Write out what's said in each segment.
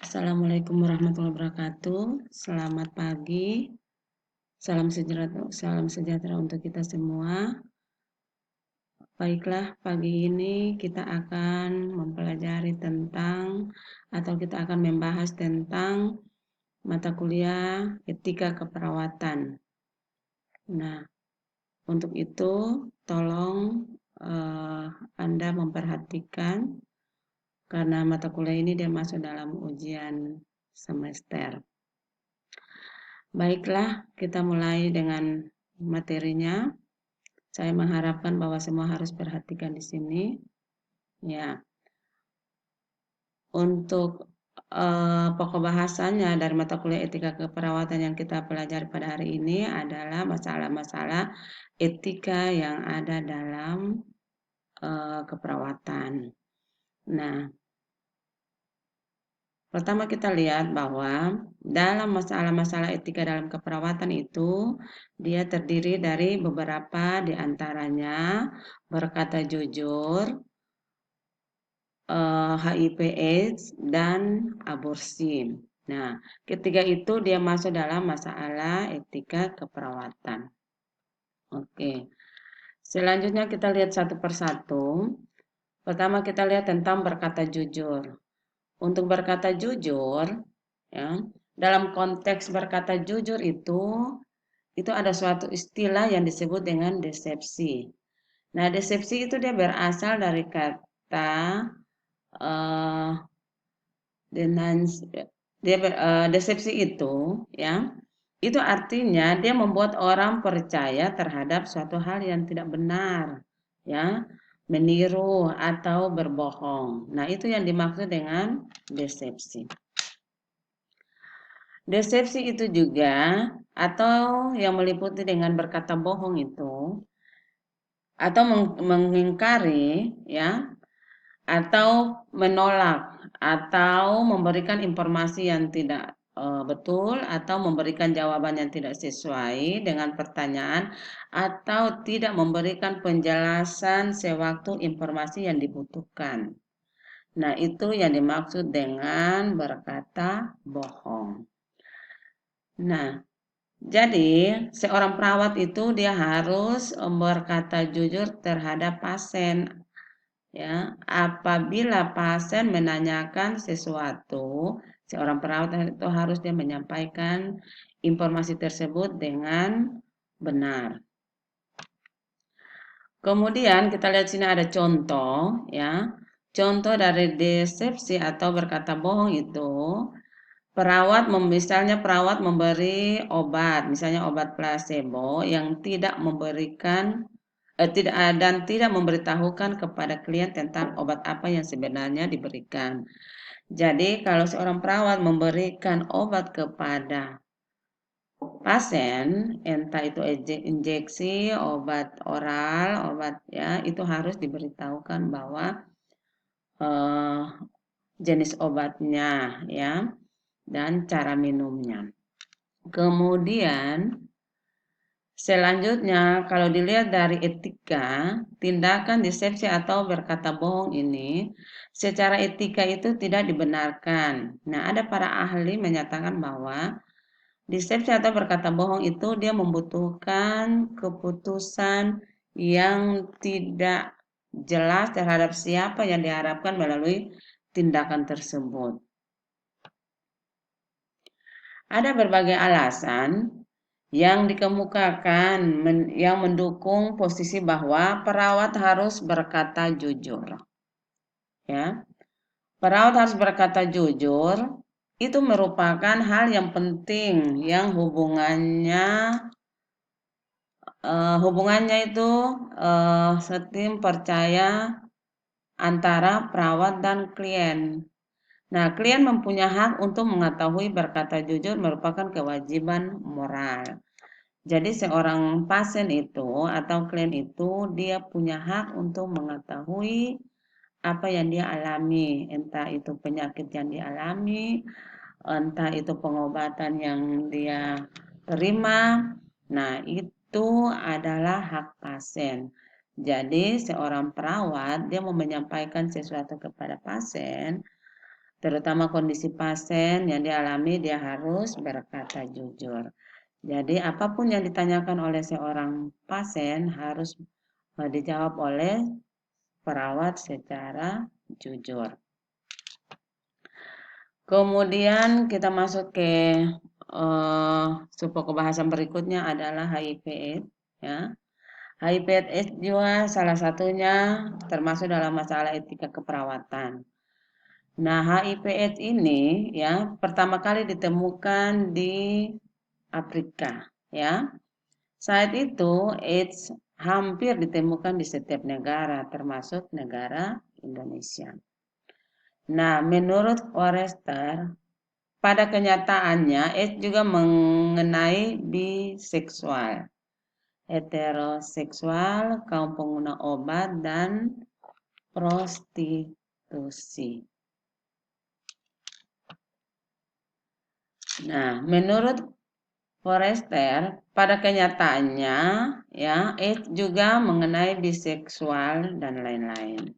Assalamualaikum warahmatullahi wabarakatuh. Selamat pagi. Salam sejahtera untuk kita semua. Baiklah, pagi ini kita akan mempelajari tentang atau kita akan membahas tentang mata kuliah etika keperawatan. Nah, untuk itu tolong Anda memperhatikan karena mata kuliah ini dia masuk dalam ujian semester. Baiklah, kita mulai dengan materinya. Saya mengharapkan bahwa semua harus perhatikan di sini. Ya, untuk pokok bahasanya dari mata kuliah etika keperawatan yang kita pelajari pada hari ini adalah masalah-masalah etika yang ada dalam keperawatan. Nah, pertama kita lihat bahwa dalam masalah-masalah etika dalam keperawatan itu dia terdiri dari beberapa diantaranya berkata jujur, HIV/AIDS dan aborsi. Nah, ketiga itu dia masuk dalam masalah etika keperawatan. Oke. Selanjutnya kita lihat satu persatu. Pertama kita lihat tentang berkata jujur. Untuk berkata jujur, ya, dalam konteks berkata jujur itu ada suatu istilah yang disebut dengan desepsi. Nah, desepsi itu dia berasal dari kata desepsi itu, ya, itu artinya dia membuat orang percaya terhadap suatu hal yang tidak benar, ya, meniru atau berbohong. Nah, itu yang dimaksud dengan desepsi. Desepsi itu juga atau yang meliputi dengan berkata bohong itu atau mengingkari, ya, atau menolak atau memberikan informasi yang tidak betul atau memberikan jawaban yang tidak sesuai dengan pertanyaan atau tidak memberikan penjelasan sewaktu informasi yang dibutuhkan. Nah, itu yang dimaksud dengan berkata bohong. Nah, jadi seorang perawat itu dia harus berkata jujur terhadap pasien. Ya, apabila pasien menanyakan sesuatu, seorang perawat itu harus dia menyampaikan informasi tersebut dengan benar. Kemudian kita lihat sini ada contoh, ya. Contoh dari desepsi atau berkata bohong itu, misalnya perawat memberi obat, misalnya obat placebo yang tidak memberikan dan tidak memberitahukan kepada klien tentang obat apa yang sebenarnya diberikan. Jadi kalau seorang perawat memberikan obat kepada pasien, entah itu injeksi, obat oral, obat, ya, itu harus diberitahukan bahwa jenis obatnya, ya, dan cara minumnya. Kemudian selanjutnya, kalau dilihat dari etika, tindakan desepsi atau berkata bohong ini, secara etika itu tidak dibenarkan. Nah, ada para ahli menyatakan bahwa desepsi atau berkata bohong itu dia membutuhkan keputusan yang tidak jelas terhadap siapa yang diharapkan melalui tindakan tersebut. Ada berbagai alasan yang dikemukakan yang mendukung posisi bahwa perawat harus berkata jujur. Ya. Perawat harus berkata jujur itu merupakan hal yang penting yang hubungannya itu sistem percaya antara perawat dan klien. Nah, klien mempunyai hak untuk mengetahui berkata jujur merupakan kewajiban moral. Jadi seorang pasien itu atau klien itu dia punya hak untuk mengetahui apa yang dia alami, entah itu penyakit yang dialami, entah itu pengobatan yang dia terima. Nah, itu adalah hak pasien. Jadi seorang perawat dia mau menyampaikan sesuatu kepada pasien, terutama kondisi pasien yang dialami, dia harus berkata jujur. Jadi apapun yang ditanyakan oleh seorang pasien harus dijawab oleh perawat secara jujur. Kemudian kita masuk ke subpokok bahasan berikutnya adalah HIV/AIDS, ya. HIV/AIDS juga salah satunya termasuk dalam masalah etika keperawatan. Nah, HIV/AIDS ini ya pertama kali ditemukan di Afrika, ya. Saat itu AIDS hampir ditemukan di setiap negara, termasuk negara Indonesia. Nah, menurut Forrester, pada kenyataannya AIDS juga mengenai biseksual, heteroseksual, kaum pengguna obat, dan prostitusi. Nah, menurut Forrester, pada kenyataannya ya AIDS juga mengenai biseksual dan lain-lain.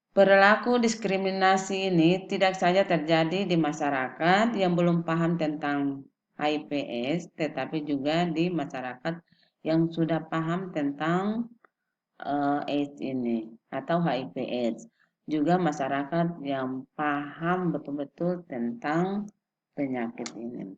Perilaku diskriminasi ini tidak saja terjadi di masyarakat yang belum paham tentang HIV/AIDS, tetapi juga di masyarakat yang sudah paham tentang AIDS ini atau HIV/AIDS. Juga masyarakat yang paham betul-betul tentang penyakit ini.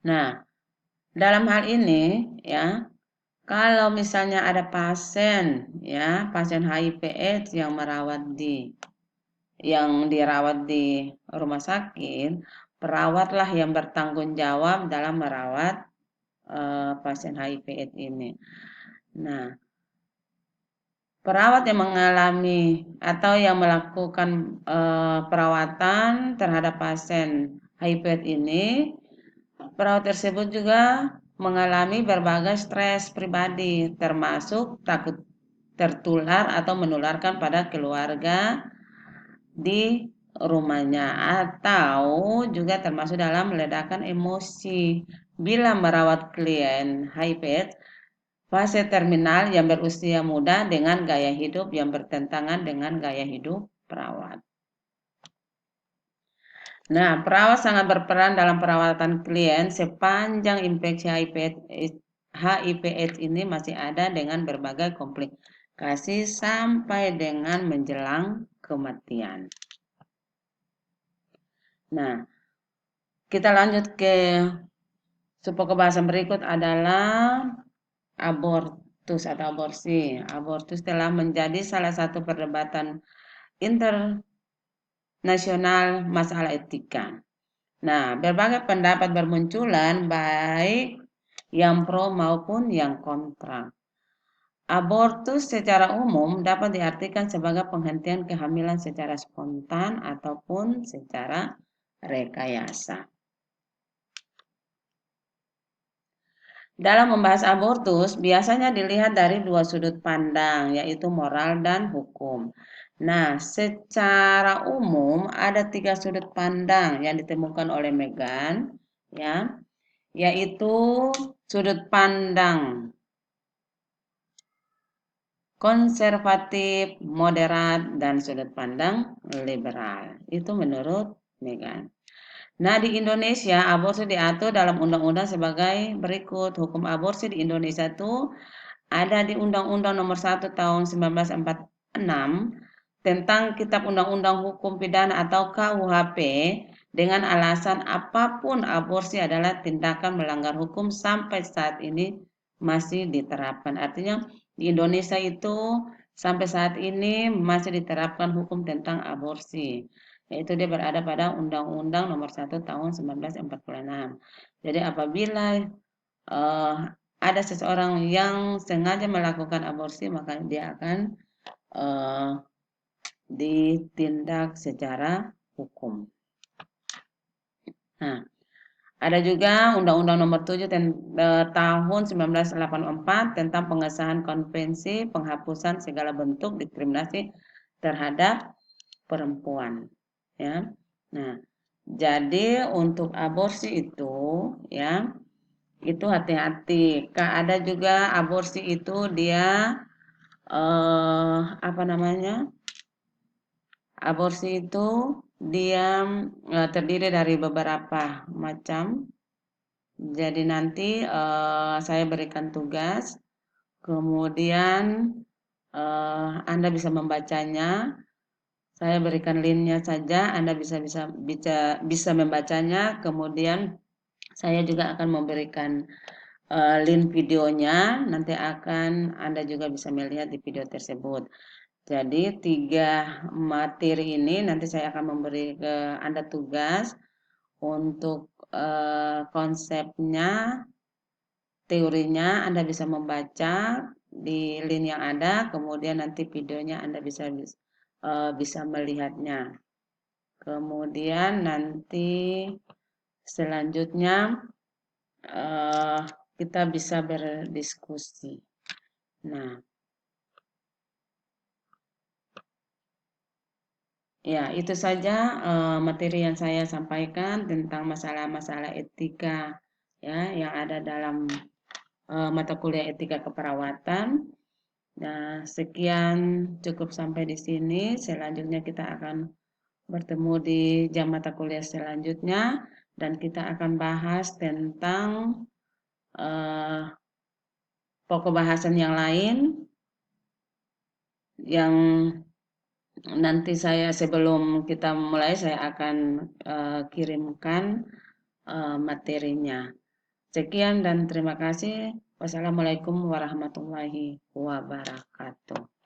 Nah, dalam hal ini ya, kalau misalnya ada pasien ya, pasien HIV/AIDS yang dirawat di rumah sakit, perawatlah yang bertanggung jawab dalam merawat pasien HIV/AIDS ini. Nah, perawat yang mengalami atau yang melakukan perawatan terhadap pasien HIV/AIDS ini, perawat tersebut juga mengalami berbagai stres pribadi, termasuk takut tertular atau menularkan pada keluarga di rumahnya, atau juga termasuk dalam meledakan emosi bila merawat klien HIV/AIDS fase terminal yang berusia muda dengan gaya hidup yang bertentangan dengan gaya hidup perawat. Nah, perawat sangat berperan dalam perawatan klien sepanjang infeksi HIV/AIDS ini masih ada dengan berbagai komplikasi sampai dengan menjelang kematian. Nah, kita lanjut ke subpokok bahasan berikut adalah abortus atau aborsi. Abortus telah menjadi salah satu perdebatan internasional masalah etika. Nah, berbagai pendapat bermunculan baik yang pro maupun yang kontra. Abortus secara umum dapat diartikan sebagai penghentian kehamilan secara spontan ataupun secara rekayasa. Dalam membahas abortus, biasanya dilihat dari dua sudut pandang, yaitu moral dan hukum. Nah, secara umum ada 3 sudut pandang yang ditemukan oleh Megan, ya, yaitu sudut pandang konservatif, moderat, dan sudut pandang liberal. Itu menurut Megan. Nah, di Indonesia, aborsi diatur dalam undang-undang sebagai berikut. Hukum aborsi di Indonesia itu ada di Undang-Undang Nomor 1 Tahun 1946 tentang Kitab Undang-Undang Hukum Pidana atau KUHP dengan alasan apapun aborsi adalah tindakan melanggar hukum sampai saat ini masih diterapkan. Artinya di Indonesia itu sampai saat ini masih diterapkan hukum tentang aborsi. Yaitu dia berada pada Undang-Undang Nomor 1 Tahun 1946. Jadi apabila ada seseorang yang sengaja melakukan aborsi, maka dia akan ditindak secara hukum. Nah, ada juga Undang-Undang Nomor 7 Tahun 1984 tentang pengesahan konvensi penghapusan segala bentuk diskriminasi terhadap perempuan. Ya, nah, jadi untuk aborsi itu, ya, itu hati-hati. Ada juga aborsi itu dia apa namanya? Aborsi itu dia terdiri dari beberapa macam. Jadi nanti saya berikan tugas, kemudian Anda bisa membacanya. Saya berikan linknya saja, Anda bisa membacanya. Kemudian saya juga akan memberikan link videonya. Nanti akan Anda juga bisa melihat di video tersebut. Jadi 3 materi ini nanti saya akan memberi ke Anda tugas untuk konsepnya, teorinya Anda bisa membaca di link yang ada, kemudian nanti videonya Anda bisa melihatnya. Kemudian nanti selanjutnya kita bisa berdiskusi. Nah, ya itu saja materi yang saya sampaikan tentang masalah-masalah etika ya yang ada dalam mata kuliah etika keperawatan. Nah, sekian cukup sampai di sini. Selanjutnya kita akan bertemu di jam mata kuliah selanjutnya dan kita akan bahas tentang eh, pokok bahasan yang lain yang nanti sebelum kita mulai saya akan kirimkan materinya. Sekian dan terima kasih. Wassalamualaikum warahmatullahi wabarakatuh.